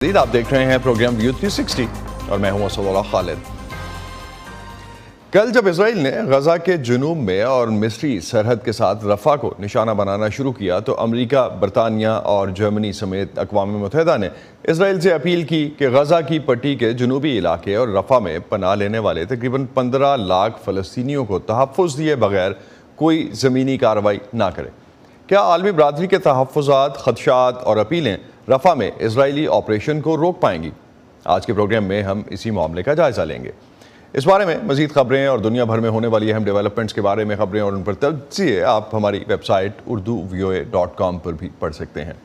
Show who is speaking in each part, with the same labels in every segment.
Speaker 1: आप देख रहे हैं प्रोग्राम व्यू 360 और मैं हूं असदुल्लाह खालिद। कल जब इसराइल ने गजा के जुनूब में और मिस्री सरहद के साथ रफा को निशाना बनाना शुरू किया तो अमेरिका, बरतानिया और जर्मनी समेत अक़वाम मुत्तहिदा ने इसराइल से अपील की कि गजा की पट्टी के जुनूबी इलाके और रफा में पनाह लेने वाले तकरीबन 15 लाख फ़लस्तीनियों को तहफ़्फ़ुज़ दिए बगैर कोई ज़मीनी कार्रवाई ना करे। क्या आलमी बरादरी के तहफ़्फ़ुज़ात, ख़दशात और अपीलें रफ़ा में इजरायली ऑपरेशन को रोक पाएंगी? आज के प्रोग्राम में हम इसी मामले का जायज़ा लेंगे। इस बारे में मज़ीद ख़बरें और दुनिया भर में होने वाली अहम डेवलपमेंट्स के बारे में ख़बरें और उन पर तज्ज़िये आप हमारी वेबसाइट urduvoa.com पर भी पढ़ सकते हैं।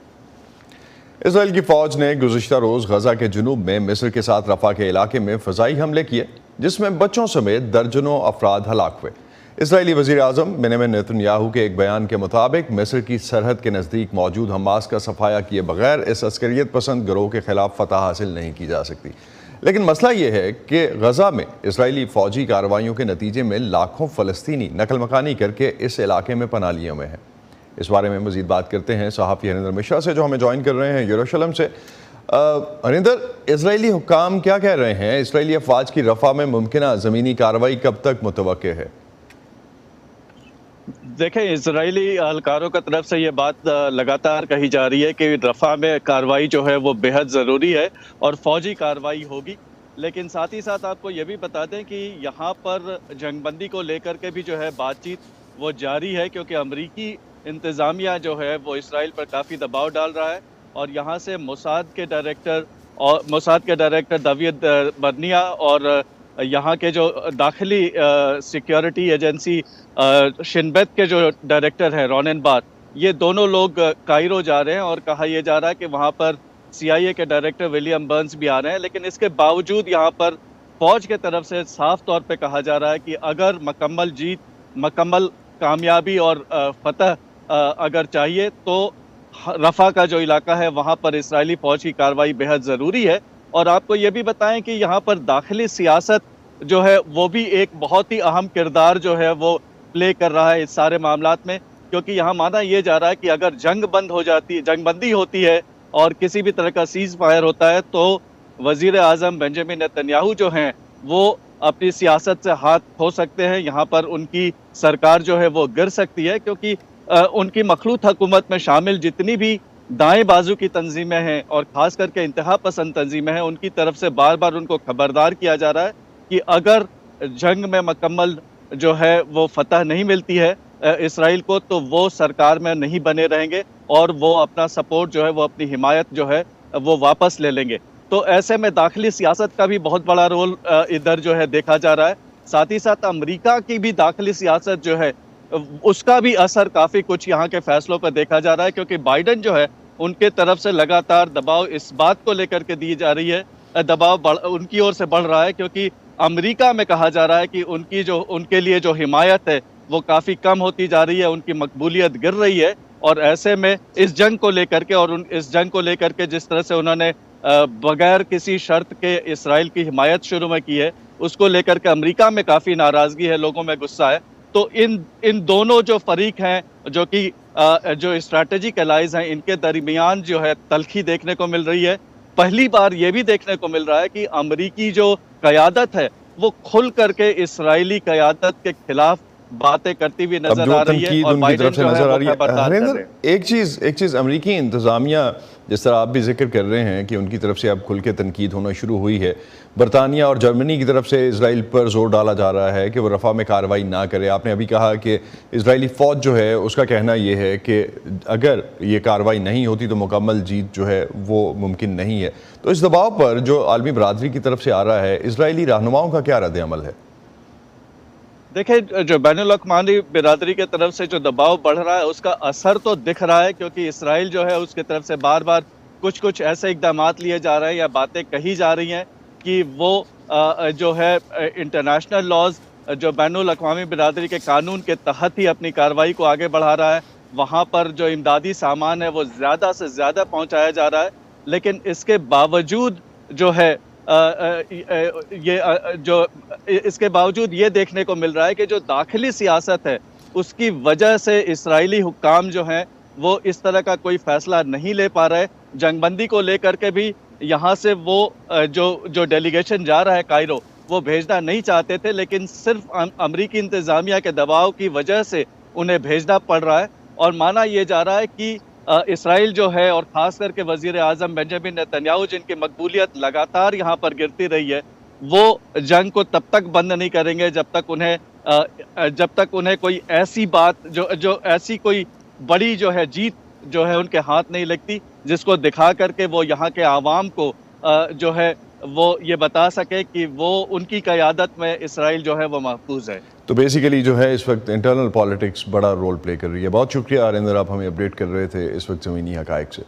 Speaker 1: इसराइल की फ़ौज ने गुज़िश्ता रोज़ गजा के जुनूब में मिस्र के साथ रफ़ा के इलाके में फ़ज़ाई हमले किए, जिसमें बच्चों समेत दर्जनों अफराद हलाक हुए। इसराइली वज़ीर आज़म बेंजामिन नेतन्याहू के एक बयान के मुताबिक मिस्र की सरहद के नज़दीक मौजूद हमास का सफाया किए बगैर इस अस्करियत पसंद गिरोह के ख़िलाफ़ फतह हासिल नहीं की जा सकती। लेकिन मसला ये है कि गजा में इसराइली फ़ौजी कार्रवाइयों के नतीजे में लाखों फ़लस्तीनी नकल मकानी करके इस इलाके में पनाह लिए हुए हैं। इस बारे में मज़ीद बात करते हैं सहाफ़ी हरिंदर मिश्रा से, जो हमें ज्वाइन कर रहे हैं यरूशलेम से। हरिंदर, इसराइली हुक्काम क्या कह रहे हैं? इसराइली अफवाज की रफ़ा में मुमकिन ज़मीनी कार्रवाई कब तक मुतवक्के है?
Speaker 2: देखें, इजरायली एहलकारों की तरफ से ये बात लगातार कही जा रही है कि रफ़ा में कार्रवाई जो है वो बेहद ज़रूरी है और फ़ौजी कार्रवाई होगी। लेकिन साथ ही साथ आपको ये भी बता दें कि यहाँ पर जंगबंदी को लेकर के भी जो है बातचीत वो जारी है, क्योंकि अमरीकी इंतज़ामिया जो है वो इसराइल पर काफ़ी दबाव डाल रहा है और यहाँ से मोसाद के डायरेक्टर दाविद बर्निया और यहाँ के जो दाखिली सिक्योरिटी एजेंसी शिन बेत के जो डायरेक्टर हैं रोनेन बार, ये दोनों लोग कायरो जा रहे हैं और कहा यह जा रहा है कि वहाँ पर CIA के डायरेक्टर विलियम बर्न्स भी आ रहे हैं। लेकिन इसके बावजूद यहाँ पर फौज के तरफ से साफ तौर पे कहा जा रहा है कि अगर मुकम्मल कामयाबी और फतह अगर चाहिए तो रफ़ा का जो इलाका है वहाँ पर इसराइली फ़ौज की कार्रवाई बेहद ज़रूरी है। और आपको ये भी बताएं कि यहाँ पर दाखिली सियासत जो है वो भी एक बहुत ही अहम किरदार जो है वो प्ले कर रहा है इस सारे मामलात में, क्योंकि यहाँ माना ये जा रहा है कि अगर जंगबंदी होती है और किसी भी तरह का सीज़ फायर होता है तो वज़ीर आज़म बेंजामिन नेतन्याहू जो हैं वो अपनी सियासत से हाथ धो सकते हैं। यहाँ पर उनकी सरकार जो है वो गिर सकती है, क्योंकि उनकी मखलूत हुकूमत में शामिल जितनी भी दाएं बाजू की तंजीमें हैं और ख़ास करके इंतहा पसंद तंजीमें हैं, उनकी तरफ से बार बार उनको खबरदार किया जा रहा है कि अगर जंग में मुकम्मल जो है वो फतह नहीं मिलती है इसराइल को, तो वो सरकार में नहीं बने रहेंगे और वो अपना सपोर्ट जो है वो अपनी हिमायत जो है वो वापस ले लेंगे। तो ऐसे में दाखिली सियासत का भी बहुत बड़ा रोल इधर जो है देखा जा रहा है। साथ ही साथ अमेरिका की भी दाखिली सियासत जो है उसका भी असर काफ़ी कुछ यहाँ के फैसलों पर देखा जा रहा है, क्योंकि बाइडन जो है उनके तरफ से लगातार दबाव इस बात को लेकर के दी जा रही है, दबाव उनकी ओर से बढ़ रहा है, क्योंकि अमेरिका में कहा जा रहा है कि उनके लिए जो हिमायत है वो काफ़ी कम होती जा रही है, उनकी मकबूलियत गिर रही है। और ऐसे में इस जंग को लेकर के जिस तरह से उन्होंने बगैर किसी शर्त के इसराइल की हिमायत शुरू में की है, उसको लेकर के अमेरिका में काफ़ी नाराज़गी है, लोगों में गुस्सा है। तो इन दोनों जो फरीक हैं जो कि जो स्ट्रैटेजिक एलाइज हैं, इनके दरमियान जो है तल्खी देखने को मिल रही है। पहली बार ये भी देखने को मिल रहा है कि अमेरिकी जो क़यादत है वो खुल करके इसराइली क़यादत के खिलाफ बातें करती हुई नजर आ रही है और बाइडेन जो है वो खबरदार कर रहे हैं।
Speaker 1: एक चीज़ अमेरिकी इंतज़ामिया, जिस तरह आप भी जिक्र कर रहे हैं कि उनकी तरफ से अब खुल के तनकीद होना शुरू हुई है, बरतानिया और जर्मनी की तरफ से इसराइल पर जोर डाला जा रहा है कि वो रफ़ा में कार्रवाई ना करे। आपने अभी कहा कि इसराइली फ़ौज जो है उसका कहना ये है कि अगर ये कार्रवाई नहीं होती तो मुकम्मल जीत जो है वो मुमकिन नहीं है। तो इस दबाव पर जो आलमी बरादरी की तरफ से आ रहा है, इसराइली रहनुमाओं का क्या रद्द अमल है?
Speaker 2: देखिए, जो बैनुल अक़वामी बिरादरी की तरफ से जो दबाव बढ़ रहा है उसका असर तो दिख रहा है, क्योंकि इसराइल जो है उसकी तरफ से बार बार कुछ ऐसे इक़दामात लिए जा रहे हैं या बातें कही जा रही हैं कि वो जो है इंटरनेशनल लॉज, जो बैनुल अक़वामी बिरादरी के कानून के तहत ही अपनी कार्रवाई को आगे बढ़ा रहा है। वहाँ पर जो इमदादी सामान है वो ज़्यादा से ज़्यादा पहुँचाया जा रहा है। लेकिन इसके बावजूद जो है इसके बावजूद ये देखने को मिल रहा है कि जो दाखिली सियासत है उसकी वजह से इसराइली हुक्काम जो हैं वो इस तरह का कोई फैसला नहीं ले पा रहे। जंगबंदी को लेकर के भी यहाँ से वो जो डेलीगेशन जा रहा है कायरो, वो भेजना नहीं चाहते थे, लेकिन सिर्फ अमरीकी इंतज़ामिया के दबाव की वजह से उन्हें भेजना पड़ रहा है। और माना ये जा रहा है कि इसराइल जो है, और ख़ास करके वज़ीर आज़म बेंजामिन नेतन्याहू, जिनकी मकबूलियत लगातार यहाँ पर गिरती रही है, वो जंग को तब तक बंद नहीं करेंगे जब तक उन्हें कोई ऐसी बात जो ऐसी कोई बड़ी जो है जीत जो है उनके हाथ नहीं लगती, जिसको दिखा करके वो यहाँ के आवाम को जो है वो ये बता सके कि वो उनकी क़यादत में इसराइल जो है वो महफूज है।
Speaker 1: तो बेसिकली जो है इस वक्त इंटरनल पॉलिटिक्स बड़ा रोल प्ले कर रही है। बहुत शुक्रिया अरिंदर, आप हमें अपडेट कर रहे थे इस वक्त ज़मीनी हक़ाइक़ से।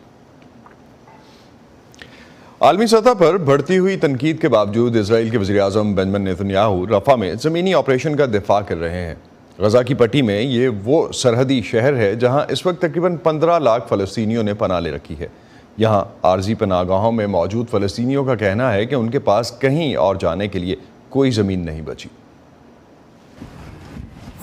Speaker 1: आलमी सतह पर बढ़ती हुई तनकीद के बावजूद इसराइल के वज़ीर आज़म बेंजामिन नेतन्याहू रफ़ा में ज़मीनी ऑपरेशन का दिफा कर रहे हैं। गज़ा की पट्टी में ये वो सरहदी शहर है जहाँ इस वक्त तकरीबन 15 लाख फ़लस्तीनियों ने पनाह ले रखी है। यहाँ आर्जी पनाहगाहों में मौजूद फ़लस्तीनियों का कहना है कि उनके पास कहीं और जाने के लिए कोई ज़मीन नहीं बची।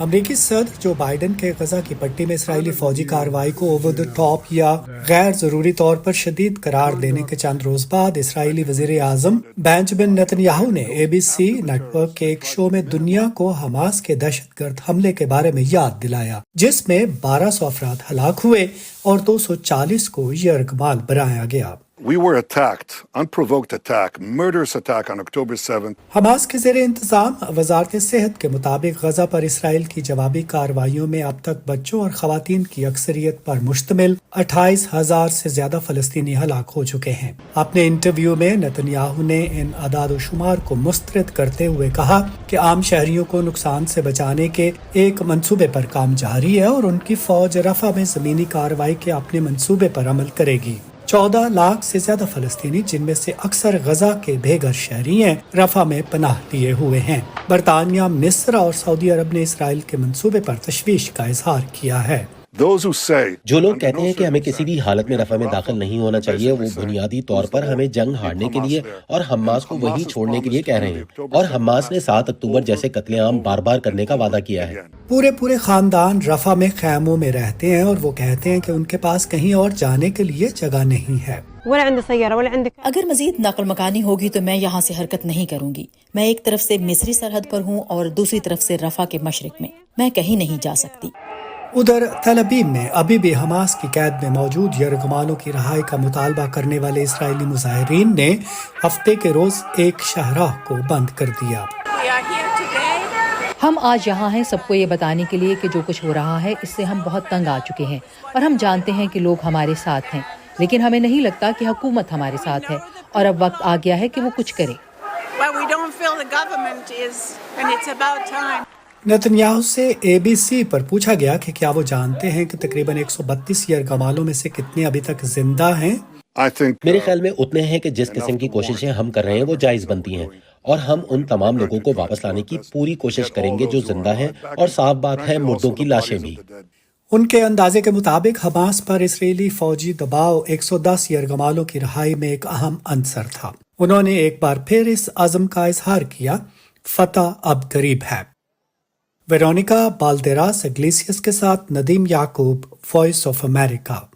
Speaker 3: अमरीकी सदर जो बाइडन के गजा की पट्टी में इसराइली फौजी कार्रवाई को ओवर द टॉप या गैर जरूरी तौर पर शदीद करार देने के चंद रोज बाद इसराइली वजीर आजम बेंजामिन नेतन्याहू ने ABC नेटवर्क के एक शो में दुनिया को हमास के दहशतगर्द हमले के बारे में याद दिलाया, जिसमें 1200 अफराद हलाक हुए और 240 को यरगमाल बनाया गया।
Speaker 4: We were attacked, unprovoked attack, murderous attack on October 7th.
Speaker 3: Hamas के ज़ेरे इंतज़ाम वज़ारत सेहत के मुताबिक गजा पर इसराइल की जवाबी कार्रवाइयों में अब तक बच्चों और ख़वातीन की अक्सरियत पर मुश्तमिल 28,000 से ज्यादा फ़लस्तीनी हलाक हो चुके हैं। अपने इंटरव्यू में नेतन्याहू ने इन अदाद शुमार को मुस्तरद करते हुए कहा कि आम शहरियों को नुकसान से बचाने के एक मंसूबे पर काम जारी है और उनकी फौज रफ़ा में ज़मीनी कार्रवाई के अपने मंसूबे पर अमल करेगी। 14 लाख से ज्यादा फलस्तीनी, जिनमें से अक्सर गजा के बेघर शहरी हैं, रफा में पनाह लिए हुए हैं। बरतानिया, मिस्र और सऊदी अरब ने इसराइल के मंसूबे पर तशवीश का इजहार किया है।
Speaker 5: जो लोग कहते हैं कि हमें किसी भी हालत में रफा में दाखिल नहीं होना चाहिए, वो बुनियादी तौर पर हमें जंग हारने के लिए और हमास को वही छोड़ने के लिए कह रहे हैं। और हमास ने 7 अक्टूबर जैसे कत्लेआम बार बार करने का वादा किया है।
Speaker 3: पूरे खानदान रफा में खैमों में रहते हैं और वो कहते हैं कि उनके पास कहीं और जाने के लिए जगह नहीं है।
Speaker 6: अगर मजीद नकल मकानी होगी तो मैं यहाँ से हरकत नहीं करूँगी। मैं एक तरफ से मिस्री सरहद पर हूँ और दूसरी तरफ से रफा के मशरिक में। मैं कहीं नहीं जा सकती।
Speaker 3: उधर तल अबीब में अभी भी हमास की कैद में मौजूद यरगमालों की रहाई का मुतालबा करने वाले इसराइली मुजाहिरीन ने हफ्ते के रोज एक शाहराह को बंद कर दिया।
Speaker 7: हम आज यहाँ हैं सबको ये बताने के लिए कि जो कुछ हो रहा है इससे हम बहुत तंग आ चुके हैं और हम जानते हैं कि लोग हमारे साथ हैं, लेकिन हमें नहीं लगता कि हुकूमत हमारे साथ है और अब वक्त आ गया है कि वो कुछ करे।
Speaker 3: नेतन्याहू से ABC पर पूछा गया कि क्या वो जानते हैं कि तकरीबन 132 यरगमालों में से कितने अभी तक जिंदा हैं।
Speaker 5: मेरे ख्याल में उतने हैं कि जिस किस्म की कोशिशें हम कर रहे हैं वो जायज बनती हैं और हम उन तमाम लोगों को वापस लाने की पूरी कोशिश करेंगे जो जिंदा हैं, और साफ बात है मुर्दों की लाशें भी।
Speaker 3: उनके अंदाजे के मुताबिक हमास पर इसराइली फौजी दबाव 110 यरगमालों की रहाई में एक अहम अंसर था। उन्होंने एक बार फिर इस अज़म का इजहार किया, फतह अब करीब है। वेरोनिका बाल्देरास इग्लेसियस के साथ Nadeem Yaqoob, voice of America.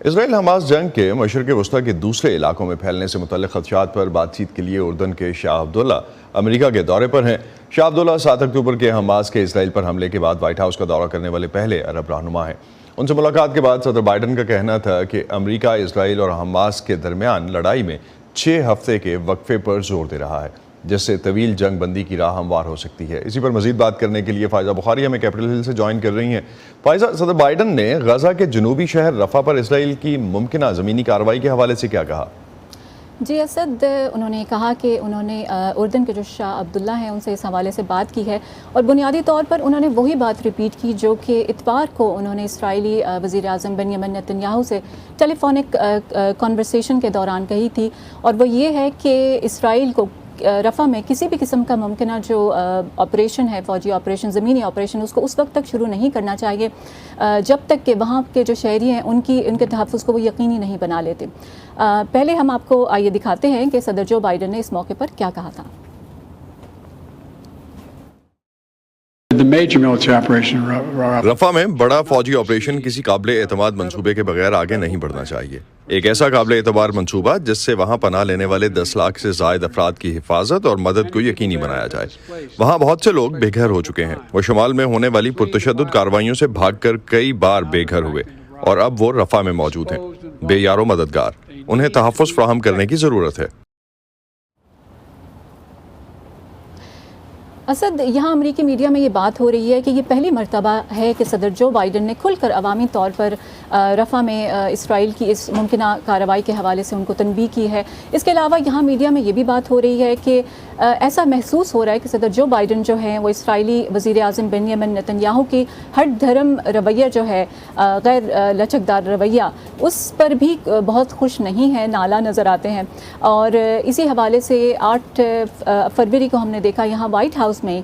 Speaker 1: Israel Hamas जंग के मशरिक़ वस्ता के दूसरे इलाकों में फैलने से मुतल्लिक़ खदशात पर बातचीत के लिए उर्दन के शाह अब्दुल्ला अमेरिका के दौरे पर हैं। शाह अब्दुल्ला 7 अक्टूबर के हमास के इसराइल पर हमले के बाद व्हाइट हाउस का दौरा करने वाले पहले अरब रहनुमा हैं। उनसे मुलाकात के बाद सदर बाइडन का कहना था कि अमेरिका इसराइल और हमास के दरमियान लड़ाई में 6 हफ्ते के वक्फे पर जोर दे रहा है, जिससे तवील जंग बंदी की राह हमवार हो सकती है। इसी पर मजीद बात करने के लिए फ़ायज़ा बुखारी हमें कैपिटल हिल से ज्वाइन कर रही हैं। फ़ायज़ा, सदर बाइडन ने गजा के जनूबी शहर रफ़ा पर इसराइल की मुमकिन ज़मीनी कार्रवाई के हवाले से क्या कहा?
Speaker 8: जी असद, उन्होंने कहा कि उन्होंने उर्दन के जो शाह अब्दुल्ला हैं उनसे इस हवाले से बात की है और बुनियादी तौर पर उन्होंने वही बात रिपीट की जो कि इतवार को उन्होंने इसराइली वज़ीर आज़म बेंजामिन नेतन्याहू से टेलीफोनिक कॉन्वर्सेशन के दौरान कही थी, और वो ये है कि इसराइल को रफ़ा में किसी भी किस्म का मुमकिन जो ऑपरेशन है, फौजी ऑपरेशन, ज़मीनी ऑपरेशन, उसको उस वक्त तक शुरू नहीं करना चाहिए जब तक कि वहाँ के जो शहरी हैं उनके तहफ़्फ़ुज़ को वो यकीनी नहीं बना लेते। पहले हम आपको आइए दिखाते हैं कि सदर जो बाइडन ने इस मौके पर क्या कहा था।
Speaker 9: The major military operation in Rafah.
Speaker 1: रफा में बड़ा फौजी ऑपरेशन किसी काबिल एतमाद मंसूबे के बगैर आगे नहीं बढ़ना चाहिए। एक ऐसा काबिल एतबार मंसूबा जिससे वहाँ पनाह लेने वाले 10 लाख से ज़ायद अफराद की हिफाजत और मदद को यकीनी बनाया जाए। वहाँ बहुत से लोग बेघर हो चुके हैं। वो शुमाल में होने वाली पुरतशद्दुद कार्रवाइयों से भागकर कई बार बेघर हुए और अब वो रफा में मौजूद हैं, बेयारो मददगार। उन्हें तहफ़्फ़ुज़ फ़राहम करने की ज़रूरत है।
Speaker 8: असद, यहाँ अमरीकी मीडिया में ये बात हो रही है कि ये पहली मर्तबा है कि सदर जो बाइडन ने खुलकर अवामी तौर पर रफ़ा में इसराइल की इस मुमकिना कार्रवाई के हवाले से उनको तनबीह की है। इसके अलावा यहाँ मीडिया में ये भी बात हो रही है कि ऐसा महसूस हो रहा है कि सदर जो बाइडन जो हैं वो इसराइली वज़ीर आज़म बेंयामिन नेतन्याहू की हर धर्म रवैया जो है, गैर लचकदार रवैया, उस पर भी बहुत खुश नहीं है, नाला नज़र आते हैं। और इसी हवाले से 8 फरवरी को हमने देखा यहाँ वाइट हाउस में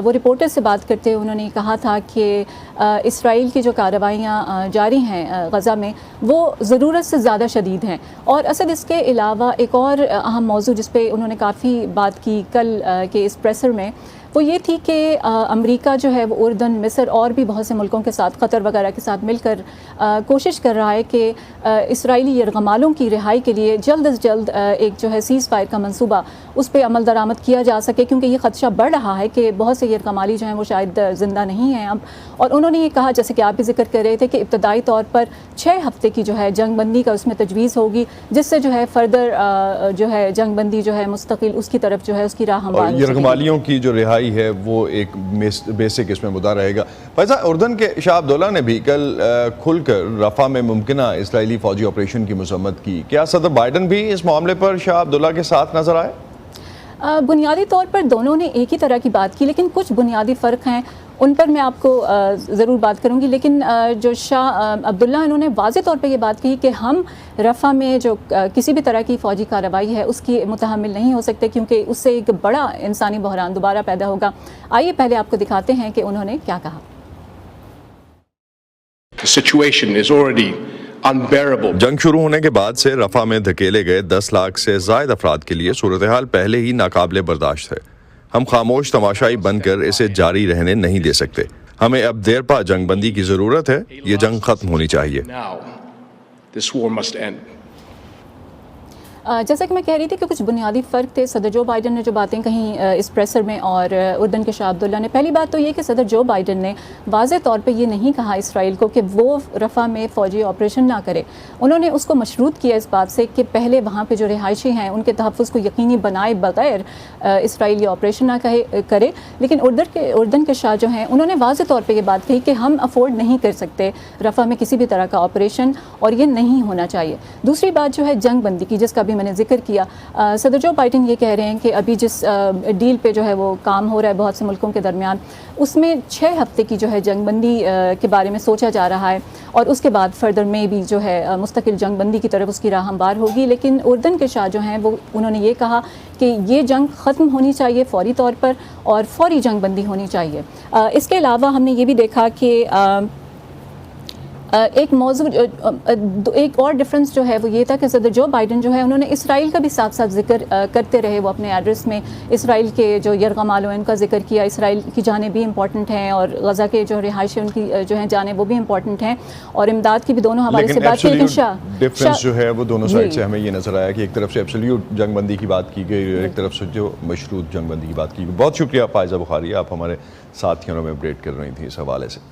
Speaker 8: वो रिपोर्टर से बात करते हुए उन्होंने कहा था कि इसराइल की जो कार्रवाइयाँ जारी हैं गज़ा में वो ज़रूरत से ज़्यादा शदीद हैं। और असद, इसके अलावा एक और अहम मौजू जिस पे उन्होंने काफ़ी बात की कल के इस प्रेसर में, वो ये थी कि अमेरिका जो है वो उर्दन, मिस्र और भी बहुत से मुल्कों के साथ, क़तर वगैरह के साथ मिलकर कोशिश कर रहा है कि इसराइली यरगमालों की रिहाई के लिए जल्द अज जल्द एक जो है सीज़ फायर का मंसूबा उस पर अमल दरामद किया जा सके, क्योंकि ये ख़दशा बढ़ रहा है कि बहुत से यरगमाली जो हैं वो शायद ज़िंदा नहीं हैं अब। और उन्होंने ये कहा, जैसे कि आप भी जिक्र कर रहे थे, कि इब्तदाई तौर पर 6 हफ्ते की जो है जंग बंदी का उसमें तजवीज़ होगी, जिससे जो है फर्दर जो है जंग बंदी जो है मुस्तकिल उसकी तरफ जो है उसकी राह हमवार हो।
Speaker 1: यरगमालियों की जो रिहाई है वो एक बेसिक इसमें मुद्दा रहेगा। फैज़ा, उर्दन के शाह अब्दुल्ला ने भी कल खुलकर रफ़ा में मुमकिना इसराइली फ़ौजी ऑपरेशन की मज़म्मत की। क्या सदर बाइडन भी इस मामले पर शाह अब्दुल्ला के साथ नज़र आए?
Speaker 8: बुनियादी तौर पर दोनों ने एक ही तरह की बात की, लेकिन कुछ बुनियादी फ़र्क हैं, उन पर मैं आपको ज़रूर बात करूंगी। लेकिन जो शाह अब्दुल्ला, इन्होंने वाज़े तौर पे ये बात कही कि हम रफ़ा में जो किसी भी तरह की फ़ौजी कार्रवाई है उसकी मुतहम्मिल नहीं हो सकते, क्योंकि उससे एक बड़ा इंसानी बहरान दोबारा पैदा होगा। आइए पहले आपको दिखाते हैं कि उन्होंने क्या कहा।
Speaker 1: जंग शुरू होने के बाद से रफ़ा में धकेले गए 10 लाख से ज़ायद अफराद के लिए सूरत हाल पहले ही नाकाबिले बर्दाश्त है। हम खामोश तमाशाई बनकर इसे जारी रहने नहीं दे सकते। हमें अब देर पा जंग बंदी की ज़रूरत है। ये जंग ख़त्म होनी चाहिए।
Speaker 8: जैसा कि मैं कह रही थी कि कुछ बुनियादी फ़र्क थे। सदर जो बाइडन ने जो बातें कहीं इस प्रेसर में, और उर्दन के शाह अब्दुल्ला ने, पहली बात तो ये कि सदर जो बाइडन ने वाज़े तौर पे ये नहीं कहा इसराइल को कि वो रफ़ा में फ़ौजी ऑपरेशन ना करे। उन्होंने उसको मशरूत किया इस बात से कि पहले वहाँ पे जो रिहायशी हैं उनके तहफ़्फ़ुज़ को यकीनी बनाए बग़ैर इसराइल ये ऑपरेशन ना करे। लेकिन उर्दन के शाह जो हैं उन्होंने वाज़े तौर पर ये बात कही कि हम अफोर्ड नहीं कर सकते रफ़ा में किसी भी तरह का ऑपरेशन, और ये नहीं होना चाहिए। दूसरी बात जो है जंग बंदी की, जिसका भी मैंने जिक्र किया, सदर जो बाइडन ये कह रहे हैं कि अभी जिस डील पे जो है वो काम हो रहा है बहुत से मुल्कों के दरमियान, उसमें 6 हफ्ते की जो है जंग बंदी के बारे में सोचा जा रहा है, और उसके बाद फर्दर में भी जो है मुस्तकिल जंग बंदी की तरफ उसकी राह हमवार होगी। लेकिन उर्दन के शाह जो हैं वो उन्होंने ये कहा कि ये जंग ख़त्म होनी चाहिए फ़ौरी तौर पर, और फ़ौरी जंग बंदी होनी चाहिए। इसके अलावा हमने ये भी देखा कि एक मौजू, एक और डिफरेंस जो है वो ये था कि सदर जो बाइडन जो है उन्होंने इसराइल का भी साथ साथ जिक्र करते रहे। वो अपने एड्रेस में इसराइल के जो यरगमालों हैं उनका जिक्र किया। इसराइल की जानें भी इंपॉर्टेंट हैं, और गज़ा के जो रिहायशी उनकी जो हैं जानें वो भी इंपॉर्टेंट हैं, और इमदाद की भी दोनों हवाले से बात की। लेकिन
Speaker 1: डिफरेंस जो है वो दोनों साइड से हमें ये नजर आया कि एक तरफ से एब्सोल्यूट जंग बंदी की बात की गई और एक तरफ से जो मशरूत जंग बंदी की बात की गई। बहुत शुक्रिया फ़ायज़ा बुखारी, आप हमारे साथियों में अपडेट कर रही थी इस हवाले से।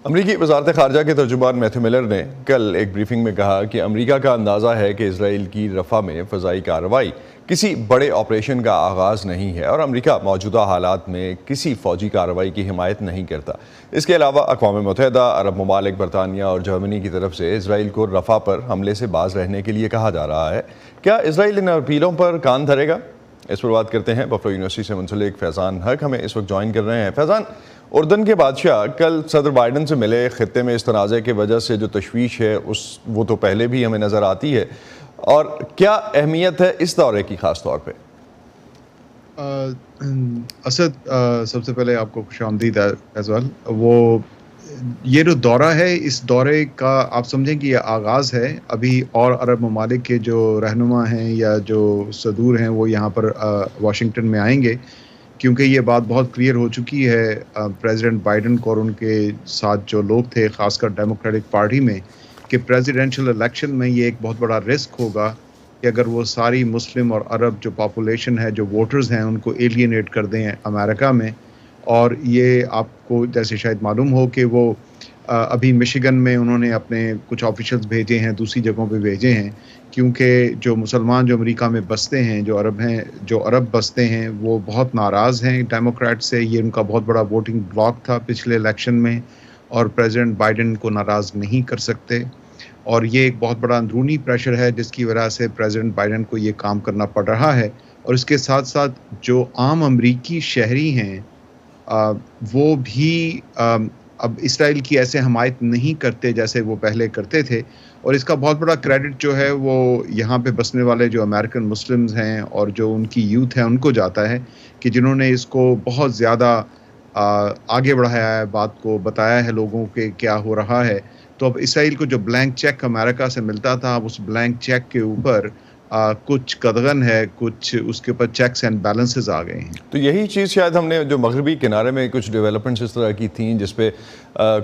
Speaker 1: अमरीकी वज़ारत ख़ारजा के तर्जुमान मैथ्यू मिलर ने कल एक ब्रीफिंग में कहा कि अमरीका का अंदाज़ा है कि इसराइल की रफ़ा में फ़ज़ाई कार्रवाई किसी बड़े ऑपरेशन का आगाज़ नहीं है, और अमरीका मौजूदा हालात में किसी फ़ौजी कार्रवाई की हिमायत नहीं करता। इसके अलावा अक़वाम मुत्तहिदा, अरब ममालिक, बरतानिया और जर्मनी की तरफ से इसराइल को रफ़ा पर हमले से बाज रहने के लिए कहा जा रहा है। क्या इसराइल इन अपीलों पर कान धरेगा? इस पर बात करते हैं। बफलो यूनिवर्सिटी से मुंसलिक फैज़ान हक हमें इस वक्त ज्वाइन कर रहे हैं। फैज़ान, उर्दन के बादशाह कल सदर बाइडन से मिले। ख़ित्ते में इस तनाज़े की वजह से जो तशवीश है वो तो पहले भी हमें नज़र आती है, और क्या अहमियत है इस दौरे की ख़ास तौर पे?
Speaker 10: असद, सबसे पहले आपको खुशामदीद एज़ वेल। वो ये जो दौरा है, इस दौरे का आप समझें कि ये आगाज़ है। अभी और अरब ममालिक के जो रहनुमा हैं या जो सदूर हैं वो यहाँ पर वाशिंगटन में आएंगे, کیونکہ یہ بات بہت کلیئر ہو چکی ہے پریزیڈنٹ بائیڈن کو اور ان کے ساتھ جو لوگ تھے خاص کر ڈیموکریٹک پارٹی میں کہ پریزیڈینشل الیکشن میں یہ ایک بہت بڑا رسک ہوگا کہ اگر وہ ساری مسلم اور عرب جو پاپولیشن ہے جو ووٹرز ہیں ان کو ایلینیٹ کر دیں امریکہ میں. اور یہ آپ کو جیسے شاید معلوم ہو کہ وہ ابھی مشیگن میں انہوں نے اپنے کچھ آفیشلز بھیجے ہیں, دوسری جگہوں پہ بھیجے ہیں, کیونکہ جو مسلمان جو امریکہ میں بستے ہیں, جو عرب بستے ہیں, وہ بہت ناراض ہیں ڈیموکریٹ سے. یہ ان کا بہت بڑا ووٹنگ بلاک تھا پچھلے الیکشن میں اور پریزیڈنٹ بائیڈن کو ناراض نہیں کر سکتے. اور یہ ایک بہت بڑا اندرونی پریشر ہے جس کی وجہ سے پریزیڈنٹ بائیڈن کو یہ کام کرنا پڑ رہا ہے. اور اس کے ساتھ ساتھ جو عام امریکی شہری ہیں وہ بھی اب اسرائیل کی ایسے حمایت نہیں کرتے جیسے وہ پہلے کرتے تھے. اور اس کا بہت بڑا کریڈٹ جو ہے وہ یہاں پہ بسنے والے جو امریکن مسلمز ہیں اور جو ان کی یوتھ ہے ان کو جاتا ہے کہ جنہوں نے اس کو بہت زیادہ آگے بڑھایا ہے, بات کو بتایا ہے لوگوں کے کیا ہو رہا ہے. تو اب اسرائیل کو جو بلینک چیک امریکہ سے ملتا تھا, اب اس بلینک چیک کے اوپر کچھ قدغن ہے, کچھ اس کے اوپر چیکس اینڈ بیلنسز آ گئے ہیں.
Speaker 1: تو یہی چیز شاید ہم نے جو مغربی کنارے میں کچھ ڈیولپمنٹس اس طرح کی تھیں جس پہ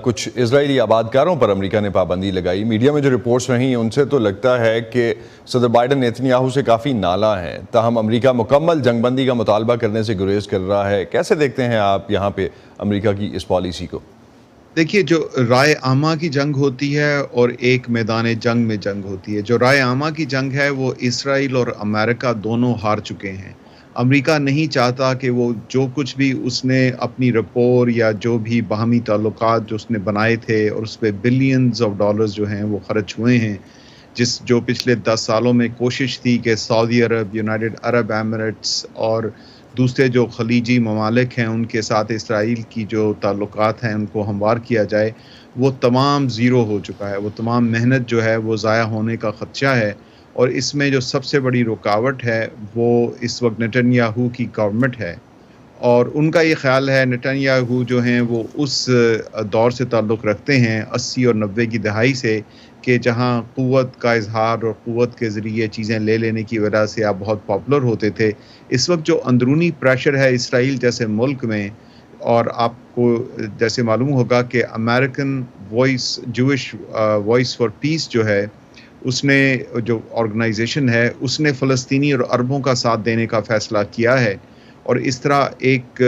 Speaker 1: کچھ اسرائیلی آباد کاروں پر امریکہ نے پابندی لگائی. میڈیا میں جو رپورٹس رہی ہیں ان سے تو لگتا ہے کہ صدر بائیڈن نیتنیاہو سے کافی نالاں ہیں, تاہم امریکہ مکمل جنگ بندی کا مطالبہ کرنے سے گریز کر رہا ہے. کیسے دیکھتے ہیں آپ یہاں پہ امریکہ کی اس پالیسی کو؟
Speaker 10: دیکھیے, جو رائے عامہ کی جنگ ہوتی ہے اور ایک میدان جنگ میں جنگ ہوتی ہے. جو رائے عامہ کی جنگ ہے وہ اسرائیل اور امریکہ دونوں ہار چکے ہیں. امریکہ نہیں چاہتا کہ وہ جو کچھ بھی اس نے اپنی رپور یا جو بھی باہمی تعلقات جو اس نے بنائے تھے اور اس پہ بلینز آف ڈالرز جو ہیں وہ خرچ ہوئے ہیں, جو پچھلے 10 سالوں میں کوشش تھی کہ سعودی عرب, یونائٹڈ عرب ایمریٹس اور دوسرے جو خلیجی ممالک ہیں ان کے ساتھ اسرائیل کی جو تعلقات ہیں ان کو ہموار کیا جائے, وہ تمام زیرو ہو چکا ہے. وہ تمام محنت جو ہے وہ ضائع ہونے کا خدشہ ہے. اور اس میں جو سب سے بڑی رکاوٹ ہے وہ اس وقت نتنیاہو کی گورنمنٹ ہے. اور ان کا یہ خیال ہے, نتنیاہو جو ہیں وہ اس دور سے تعلق رکھتے ہیں 80 اور 90 کی دہائی سے, کہ جہاں قوت کا اظہار اور قوت کے ذریعے چیزیں لے لینے کی وجہ سے آپ بہت پاپولر ہوتے تھے. اس وقت جو اندرونی پریشر ہے اسرائیل جیسے ملک میں, اور آپ کو جیسے معلوم ہوگا کہ امریکن وائس, جوش وائس فار پیس جو ہے, اس نے جو آرگنائزیشن ہے اس نے فلسطینی اور عربوں کا ساتھ دینے کا فیصلہ کیا ہے. اور اس طرح ایک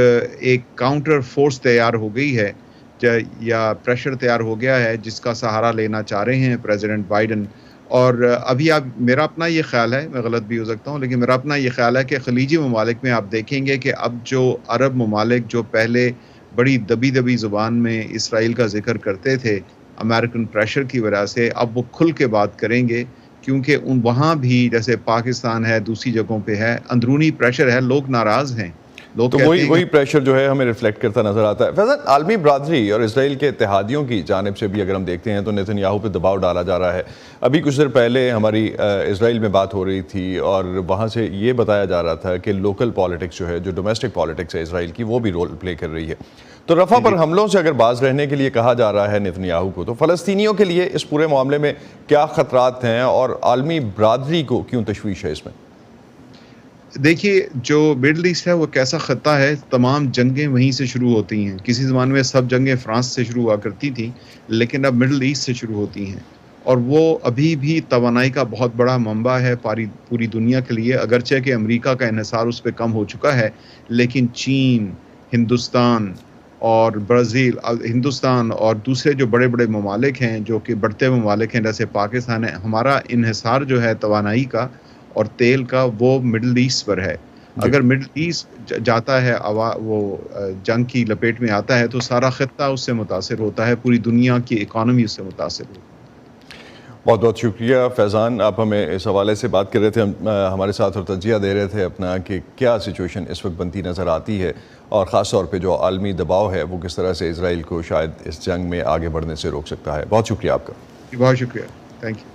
Speaker 10: کاؤنٹر فورس تیار ہو گئی ہے یا پریشر تیار ہو گیا ہے جس کا سہارا لینا چاہ رہے ہیں پریزیڈنٹ بائیڈن. اور ابھی میرا اپنا یہ خیال ہے, میں غلط بھی ہو سکتا ہوں, لیکن میرا اپنا یہ خیال ہے کہ خلیجی ممالک میں آپ دیکھیں گے کہ اب جو عرب ممالک جو پہلے بڑی دبی زبان میں اسرائیل کا ذکر کرتے تھے امریکن پریشر کی وجہ سے, اب وہ کھل کے بات کریں گے, کیونکہ وہاں بھی جیسے پاکستان ہے, دوسری جگہوں پہ ہے, اندرونی پریشر ہے, لوگ ناراض ہیں.
Speaker 1: تو وہی پریشر جو ہے ہمیں ریفلیکٹ کرتا نظر آتا ہے. فیضان, عالمی برادری اور اسرائیل کے اتحادیوں کی جانب سے بھی اگر ہم دیکھتے ہیں تو نیتنیاہو پہ دباؤ ڈالا جا رہا ہے. ابھی کچھ دیر پہلے ہماری اسرائیل میں بات ہو رہی تھی اور وہاں سے یہ بتایا جا رہا تھا کہ لوکل پالیٹکس جو ہے, جو ڈومیسٹک پالیٹکس ہے اسرائیل کی, وہ بھی رول پلے کر رہی ہے. تو رفح پر حملوں سے اگر باز رہنے کے لیے کہا جا رہا ہے نیتنیاہو کو, تو فلسطینیوں کے لیے اس پورے معاملے میں کیا خطرات ہیں اور عالمی برادری کو کیوں تشویش ہے اس میں؟
Speaker 10: دیکھیے, جو مڈل ایسٹ ہے وہ کیسا خطہ ہے, تمام جنگیں وہیں سے شروع ہوتی ہیں. کسی زمانے میں سب جنگیں فرانس سے شروع ہوا کرتی تھیں, لیکن اب مڈل ایسٹ سے شروع ہوتی ہیں. اور وہ ابھی بھی توانائی کا بہت بڑا منبع ہے پوری دنیا کے لیے, اگرچہ کہ امریکہ کا انحصار اس پہ کم ہو چکا ہے, لیکن چین, ہندوستان اور برازیل, ہندوستان اور دوسرے جو بڑے ممالک ہیں جو کہ بڑھتے ممالک ہیں جیسے پاکستان ہے, ہمارا انحصار جو ہے توانائی کا اور تیل کا وہ مڈل ایسٹ پر ہے. اگر مڈل ایسٹ جاتا ہے, وہ جنگ کی لپیٹ میں آتا ہے, تو سارا خطہ اس سے متاثر ہوتا ہے, پوری دنیا کی اکانومی اس سے متاثر ہوتی ہے.
Speaker 1: بہت بہت شکریہ فیضان, آپ ہمیں اس حوالے سے بات کر رہے تھے ہمارے ساتھ اور تجزیہ دے رہے تھے اپنا کہ کیا سچویشن اس وقت بنتی نظر آتی ہے, اور خاص طور پہ جو عالمی دباؤ ہے وہ کس طرح سے اسرائیل کو شاید اس جنگ میں آگے بڑھنے سے روک سکتا ہے. بہت شکریہ آپ کا.
Speaker 10: بہت شکریہ, تھینک یو.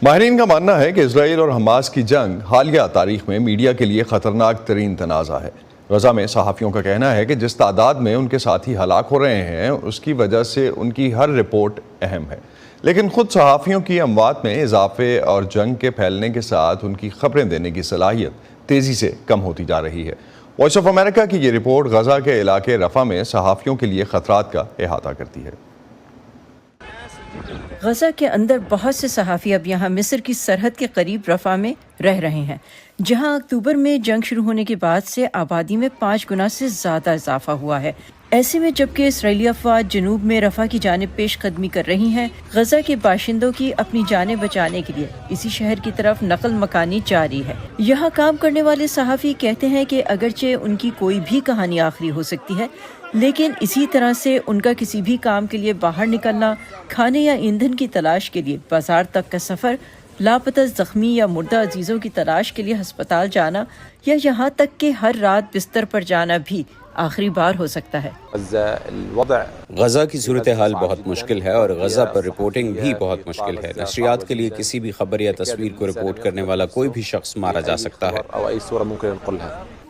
Speaker 1: ماہرین کا ماننا ہے کہ اسرائیل اور حماس کی جنگ حالیہ تاریخ میں میڈیا کے لیے خطرناک ترین تنازع ہے. غزہ میں صحافیوں کا کہنا ہے کہ جس تعداد میں ان کے ساتھی ہلاک ہو رہے ہیں اس کی وجہ سے ان کی ہر رپورٹ اہم ہے, لیکن خود صحافیوں کی اموات میں اضافے اور جنگ کے پھیلنے کے ساتھ ان کی خبریں دینے کی صلاحیت تیزی سے کم ہوتی جا رہی ہے. وائس آف امریکہ کی یہ رپورٹ غزہ کے علاقے رفح میں صحافیوں کے لیے خطرات کا احاطہ کرتی ہے۔
Speaker 11: غزہ کے اندر بہت سے صحافی اب یہاں مصر کی سرحد کے قریب رفح میں رہ رہے ہیں، جہاں اکتوبر میں جنگ شروع ہونے کے بعد سے آبادی میں 5 گنا سے زیادہ اضافہ ہوا ہے۔ ایسے میں جبکہ اسرائیلی افواج جنوب میں رفح کی جانب پیش قدمی کر رہی ہیں، غزہ کے باشندوں کی اپنی جانیں بچانے کے لیے اسی شہر کی طرف نقل مکانی جاری ہے۔ یہاں کام کرنے والے صحافی کہتے ہیں کہ اگرچہ ان کی کوئی بھی کہانی آخری ہو سکتی ہے، لیکن اسی طرح سے ان کا کسی بھی کام کے لیے باہر نکلنا، کھانے یا ایندھن کی تلاش کے لیے بازار تک کا سفر، لاپتہ زخمی یا مردہ عزیزوں کی تلاش کے لیے ہسپتال جانا، یا یہاں تک کہ ہر رات بستر پر جانا بھی آخری بار ہو سکتا ہے۔
Speaker 12: غزہ کی صورتحال بہت مشکل ہے اور غزہ پر رپورٹنگ بھی بہت مشکل ہے۔ نشریات کے لیے کسی بھی خبر یا تصویر کو رپورٹ کرنے والا کوئی بھی شخص مارا جا سکتا ہے۔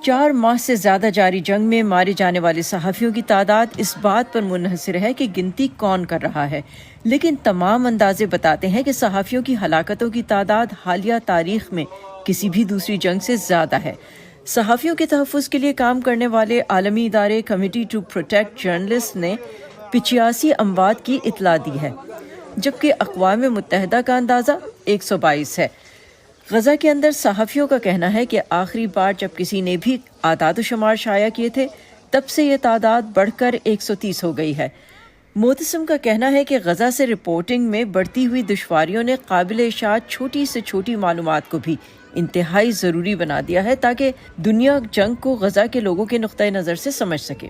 Speaker 11: 4 ماہ سے زیادہ جاری جنگ میں مارے جانے والے صحافیوں کی تعداد اس بات پر منحصر ہے کہ گنتی کون کر رہا ہے، لیکن تمام اندازے بتاتے ہیں کہ صحافیوں کی ہلاکتوں کی تعداد حالیہ تاریخ میں کسی بھی دوسری جنگ سے زیادہ ہے۔ صحافیوں کے تحفظ کے لیے کام کرنے والے عالمی ادارے کمیٹی ٹو پروٹیکٹ جرنلسٹ نے 85 اموات کی اطلاع دی ہے، جبکہ اقوام متحدہ کا اندازہ 122 ہے۔ غزہ کے اندر صحافیوں کا کہنا ہے کہ آخری بار جب کسی نے بھی اعداد و شمار شائع کیے تھے، تب سے یہ تعداد بڑھ کر 130 ہو گئی ہے۔ معتصم کا کہنا ہے کہ غزہ سے رپورٹنگ میں بڑھتی ہوئی دشواریوں نے قابل اشاعت چھوٹی سے چھوٹی معلومات کو بھی انتہائی ضروری بنا دیا ہے تاکہ دنیا جنگ کو غزہ کے لوگوں کے نقطۂ نظر سے سمجھ سکے۔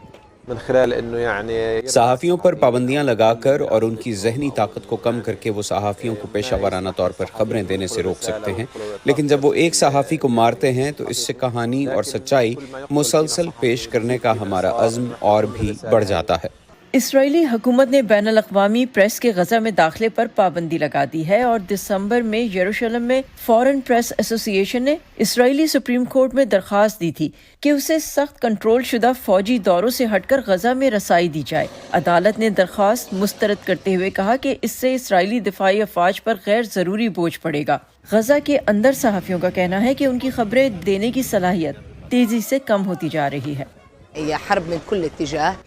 Speaker 12: صحافیوں پر پابندیاں لگا کر اور ان کی ذہنی طاقت کو کم کر کے وہ صحافیوں کو پیشہ ورانہ طور پر خبریں دینے سے روک سکتے ہیں، لیکن جب وہ ایک صحافی کو مارتے ہیں تو اس سے کہانی اور سچائی مسلسل پیش کرنے کا ہمارا عزم اور بھی بڑھ جاتا ہے۔
Speaker 11: اسرائیلی حکومت نے بین الاقوامی پریس کے غزہ میں داخلے پر پابندی لگا دی ہے، اور دسمبر میں یروشلم میں فورن پریس ایسوسی ایشن نے اسرائیلی سپریم کورٹ میں درخواست دی تھی کہ اسے سخت کنٹرول شدہ فوجی دوروں سے ہٹ کر غزہ میں رسائی دی جائے۔ عدالت نے درخواست مسترد کرتے ہوئے کہا کہ اس سے اسرائیلی دفاعی افواج پر غیر ضروری بوجھ پڑے گا۔ غزہ کے اندر صحافیوں کا کہنا ہے کہ ان کی خبریں دینے کی صلاحیت تیزی سے کم ہوتی جا رہی ہے۔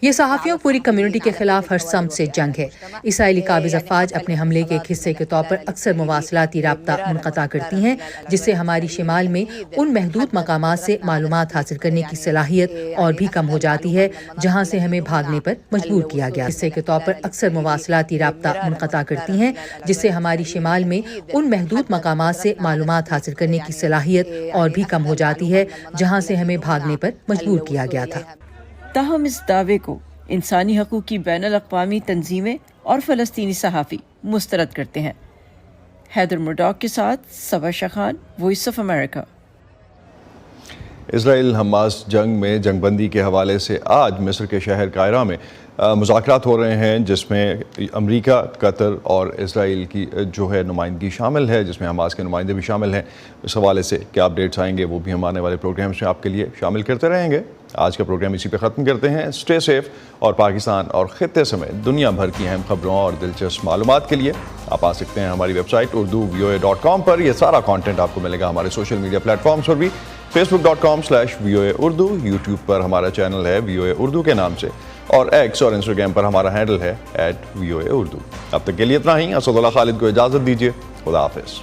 Speaker 7: یہ صحافیوں پوری کمیونٹی کے خلاف ہر سمت سے جنگ ہے۔ اسرائیلی قابض افواج اپنے حملے کے ایک حصے کے طور پر اکثر مواصلاتی رابطہ منقطع کرتی ہیں، جس سے ہماری شمال میں ان محدود مقامات سے معلومات حاصل کرنے کی صلاحیت اور بھی کم ہو جاتی ہے جہاں سے ہمیں بھاگنے پر مجبور کیا گیا۔ حصے کے طور پر اکثر مواصلاتی رابطہ منقطع کرتی ہیں، جس سے ہماری شمال میں ان محدود مقامات سے معلومات حاصل کرنے کی صلاحیت اور بھی کم ہو جاتی ہے جہاں سے ہمیں بھاگنے پر مجبور کیا گیا تھا۔
Speaker 11: تاہم اس دعوے کو انسانی حقوق کی بین الاقوامی تنظیمیں اور فلسطینی صحافی مسترد کرتے ہیں۔ حیدر مرڈاک کے ساتھ Saba Shah Khan, voice of America.
Speaker 1: Israel Hamas جنگ میں جنگ بندی کے حوالے سے آج مصر کے شہر قاہرہ میں مذاکرات ہو رہے ہیں، جس میں امریکہ، قطر اور اسرائیل کی جو ہے نمائندگی شامل ہے، جس میں حماس کے نمائندے بھی شامل ہیں۔ اس حوالے سے کیا اپڈیٹس آئیں گے وہ بھی ہم آنے والے پروگرامز میں آپ کے لیے شامل کرتے رہیں گے۔ آج کا پروگرام اسی پہ ختم کرتے ہیں۔ اسٹے سیف، اور پاکستان اور خطے سمیت دنیا بھر کی اہم خبروں اور دلچسپ معلومات کے لیے آپ آ سکتے ہیں ہماری ویب سائٹ urdu.voa.com پر۔ یہ سارا کانٹینٹ آپ کو ملے گا ہمارے سوشل میڈیا پلیٹ فارمز پر بھی، facebook.com/VOA Urdu، یوٹیوب پر ہمارا چینل ہے VOA Urdu کے نام سے، اور ایکس اور انسٹاگرام پر ہمارا ہینڈل ہے @VOA Urdu۔ اب تک کے لیے اتنا ہی۔ اسد اللہ خالد کو اجازت دیجیے، خدا حافظ۔